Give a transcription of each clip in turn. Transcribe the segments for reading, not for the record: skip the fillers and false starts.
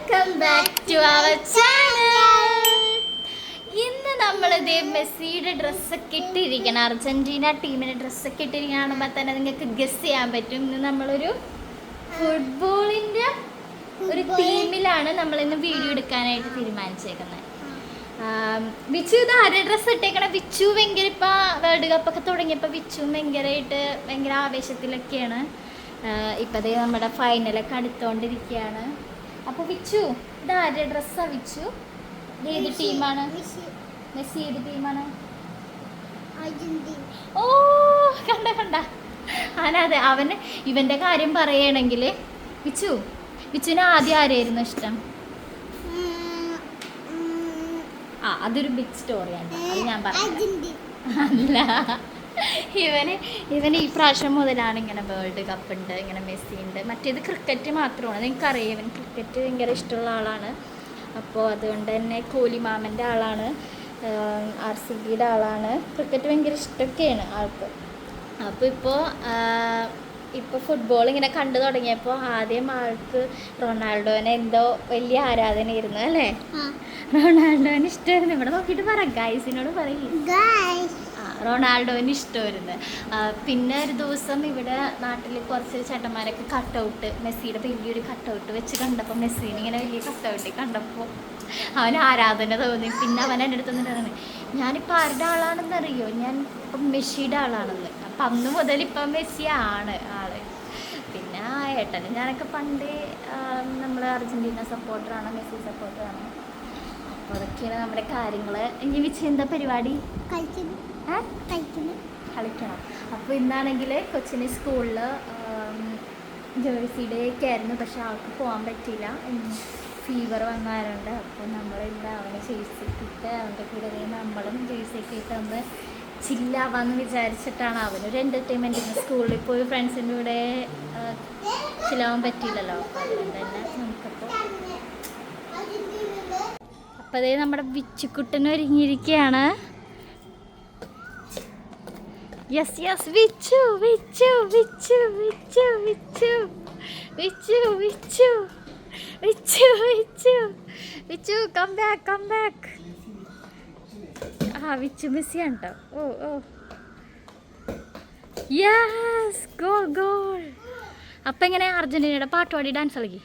Welcome back to our channel. ഇന്ന് നമ്മളിത് മെസ്സിയുടെ ഡ്രസ്സൊക്കെ ഇട്ടിരിക്കണം, അർജന്റീന ടീമിൻ്റെ ഡ്രസ്സൊക്കെ ഇട്ടിരിക്കണം കാണുമ്പോൾ തന്നെ നിങ്ങൾക്ക് ഗസ് ചെയ്യാൻ പറ്റും. ഇന്ന് നമ്മളൊരു ഫുട്ബോളിൻ്റെ ഒരു തീമിലാണ് നമ്മളിന്ന് വീഡിയോ എടുക്കാനായിട്ട് തീരുമാനിച്ചേക്കുന്നത്. വിച്ചു ഇത് ആരുടെ ഡ്രസ്സ് ഇട്ടേക്കണം? വിച്ചു ഭയങ്കര ഇപ്പം വേൾഡ് കപ്പൊക്കെ തുടങ്ങിയപ്പോൾ വിച്ചു ഭയങ്കര ആവേശത്തിലൊക്കെയാണ്. ഇപ്പതേ നമ്മുടെ ഫൈനലൊക്കെ അടുത്തോണ്ടിരിക്കുകയാണ്. അപ്പോൾ വിച്ചു ഇത് ആരുടെ ഡ്രസ്സാണ്? വിച്ചു ഏത് ടീമാണ്? മെസ്സി ഏത് ടീമാണ്? ഓ കണ്ട അതെ, അവന് ഇവൻ്റെ കാര്യം പറയുകയാണെങ്കിൽ വിച്ചുവിന് ആദ്യം ആരായിരുന്നു ഇഷ്ടം? അതൊരു ബിഗ് സ്റ്റോറിയാണ്, അത് ഞാൻ പറഞ്ഞു. അല്ല, ഇവന് ഈ പ്രാവശ്യം മുതലാണ് ഇങ്ങനെ വേൾഡ് കപ്പ് ഉണ്ട്, ഇങ്ങനെ മെസ്സി ഉണ്ട്. മറ്റേത് ക്രിക്കറ്റ് മാത്രമാണ്. നിങ്ങൾക്കറിയാം, ഇവൻ ക്രിക്കറ്റ് ഭയങ്കര ഇഷ്ടമുള്ള ആളാണ്. അപ്പോൾ അതുകൊണ്ട് തന്നെ കോഹ്ലി മാമൻ്റെ ആളാണ്, RCBയുടെ ആളാണ്. ക്രിക്കറ്റ് ഭയങ്കര ഇഷ്ടമൊക്കെയാണ് ആൾക്ക്. അപ്പോൾ ഇപ്പോൾ ഫുട്ബോൾ ഇങ്ങനെ കണ്ടു തുടങ്ങിയപ്പോൾ ആദ്യം ആൾക്ക് റൊണാൾഡോനെ എന്തോ വലിയ ആരാധനയായിരുന്നു അല്ലേ? റൊണാൾഡോന് ഇഷ്ടമായിരുന്നു. ഇവിടെ നോക്കിയിട്ട് പറ, ഗൈസിനോട് പറയും. റൊണാൾഡോന് ഇഷ്ടമായിരുന്നു. പിന്നെ ഒരു ദിവസം ഇവിടെ നാട്ടിൽ കുറച്ച് ചേട്ടന്മാരൊക്കെ കട്ടൗട്ട്, മെസ്സിയുടെ വലിയൊരു കട്ടൗട്ട് വെച്ച് കണ്ടപ്പോൾ, മെസ്സിനെ ഇങ്ങനെ വലിയ കട്ടൗട്ട് കണ്ടപ്പോൾ അവന് ആരാധന തോന്നി. പിന്നെ അവൻ എൻ്റെ അടുത്ത് നിന്നിട്ടാണ്, ഞാനിപ്പോൾ ആരുടെ ആളാണെന്നറിയോ? ഞാൻ ഇപ്പം മെസ്സിയുടെ ആളാണെന്ന്. അപ്പം അന്ന് മുതൽ ഇപ്പം മെസ്സി ആണ് ആള്. പിന്നെ ഏട്ടനും ഞാനൊക്കെ പണ്ട് നമ്മൾ അർജൻറ്റീന സപ്പോർട്ടറാണ്, മെസ്സി സപ്പോർട്ടറാണ്. അപ്പോൾ അതൊക്കെയാണ് നമ്മുടെ കാര്യങ്ങൾ. ഇനി വെച്ച് എന്താ പരിപാടി? കളിക്കണം. അപ്പോൾ ഇന്നാണെങ്കിൽ കൊച്ചിന് സ്കൂളിൽ ജേഴ്സി ഡേ ഒക്കെ ആയിരുന്നു, പക്ഷെ ആൾക്ക് പോകാൻ പറ്റിയില്ല, ഫീവർ വന്നാലുണ്ട്. അപ്പോൾ നമ്മളിന്ന് അവനെ ജേഴ്സിക്കിട്ട് അവൻ്റെ കൂടെ നമ്മളും ജേഴ്സിയൊക്കെ ഇട്ട് ഒന്ന് ചില്ലാവാന്ന് വിചാരിച്ചിട്ടാണ്. അവനൊരു എൻ്റർടൈൻമെൻറ്റ്. സ്കൂളിൽ പോയി ഫ്രണ്ട്സിൻ്റെ കൂടെ ചില്ലാവാൻ പറ്റിയില്ലല്ലോ. അപ്പോൾ അതുകൊണ്ട് തന്നെ നമുക്കപ്പോൾ അപ്പോൾ അതേ നമ്മുടെ വിച്ചുക്കുട്ടന് ഒരുങ്ങിയിരിക്കുകയാണ്. Yes yes, Vichu Vichu Vichu Vichu Vichu Vichu Vichu Vichu Vichu Vichu come back come back. Vichu മെസ്സിയാണ് കേട്ടോ. Oh yes, goal goal. അപ്പം എങ്ങനെ അർജന്റീനയുടെ പാട്ടുപാടി ഡാൻസ് കളിക്കി?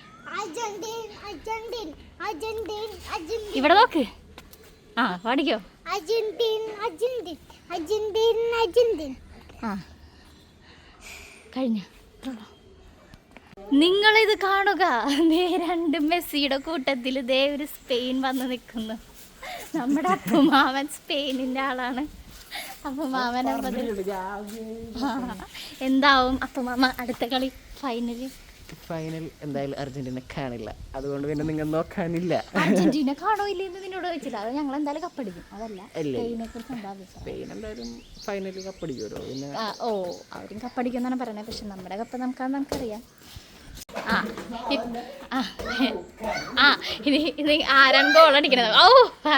ഇവിടെ നോക്ക്, പാടിക്കോ. കഴിഞ്ഞ നിങ്ങളിത് കാണുക, രണ്ട് മെസ്സിയുടെ കൂട്ടത്തിൽ ദേ ഒരു സ്പെയിൻ വന്ന് നിൽക്കുന്നു. നമ്മുടെ അപ്പുമാവൻ സ്പെയിനിൻ്റെ ആളാണ്. അപ്പുമാവൻ എന്താവും അപ്പുമാമ അടുത്ത കളി? ഫൈനൽ എന്തായാലും അർജന്റീന കാണില്ല, അതുകൊണ്ട് പിന്നെ നിങ്ങൾ നോക്കാനില്ല. അർജന്റീന കാണോ ഇല്ലെന്ന് നിന്നോട് ചോദിച്ചില്ല. അത് ഞങ്ങൾ എന്തായാലും കപ്പടിക്കും. അതല്ല, സ്പെയിൻ എന്തായാലും ഫൈനലിൽ കപ്പടിക്കുമല്ലോ. പിന്നെ അവരും കപ്പടിക്കും എന്നാണ് പറയുന്നത്. പക്ഷെ നമ്മുടെ കപ്പ് നമുക്കറിയാം. ഇത് ആരാണ് ഗോൾ അടിക്കണത്?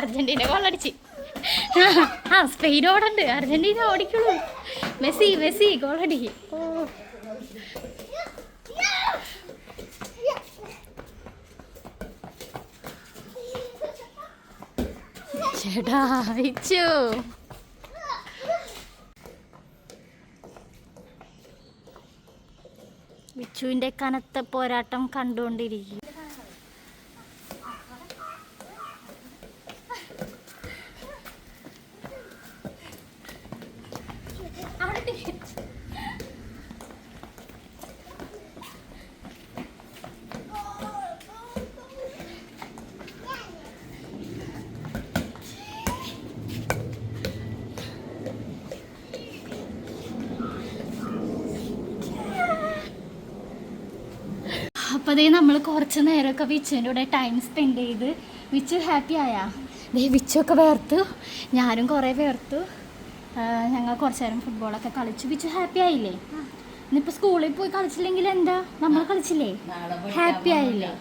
അർജന്റീന ഗോൾ അടിച്ച്. സ്പെയിൻ ഓടണ്ട്, അർജന്റീന ഓടിക്കുള്ളൂ. മെസ്സി ഗോൾ അടിക്കും. ചേട്ടാ വിച്ചു, വിച്ചുവിൻ്റെ കനത്ത പോരാട്ടം കണ്ടുകൊണ്ടിരിക്കും. അപ്പോൾ അതേ നമ്മൾ കുറച്ച് നേരമൊക്കെ വിച്ചുവിൻ്റെ കൂടെ ടൈം സ്പെൻഡ് ചെയ്ത്. വിച്ചു ഹാപ്പി ആയാ? വിച്ചുവൊക്കെ വേർത്തു, ഞാനും കുറേ വേർത്തു. ഞങ്ങൾ കുറച്ച് നേരം ഫുട്ബോളൊക്കെ കളിച്ചു. വിച്ചു ഹാപ്പി ആയില്ലേ? ഇന്നിപ്പോൾ സ്കൂളിൽ പോയി കളിച്ചില്ലെങ്കിൽ എന്താ, നമ്മൾ കളിച്ചില്ലേ, ഹാപ്പി ആയില്ലേ?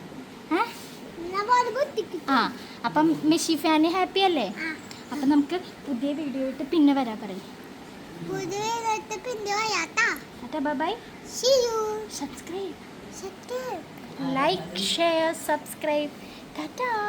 അപ്പം മെസ്സി ഫാന് ഹാപ്പി അല്ലേ? അപ്പം നമുക്ക് പുതിയ വീഡിയോ ആയിട്ട് പിന്നെ വരാൻ പറയും. Bye bye, subscribe, like, share, subscribe. Tata.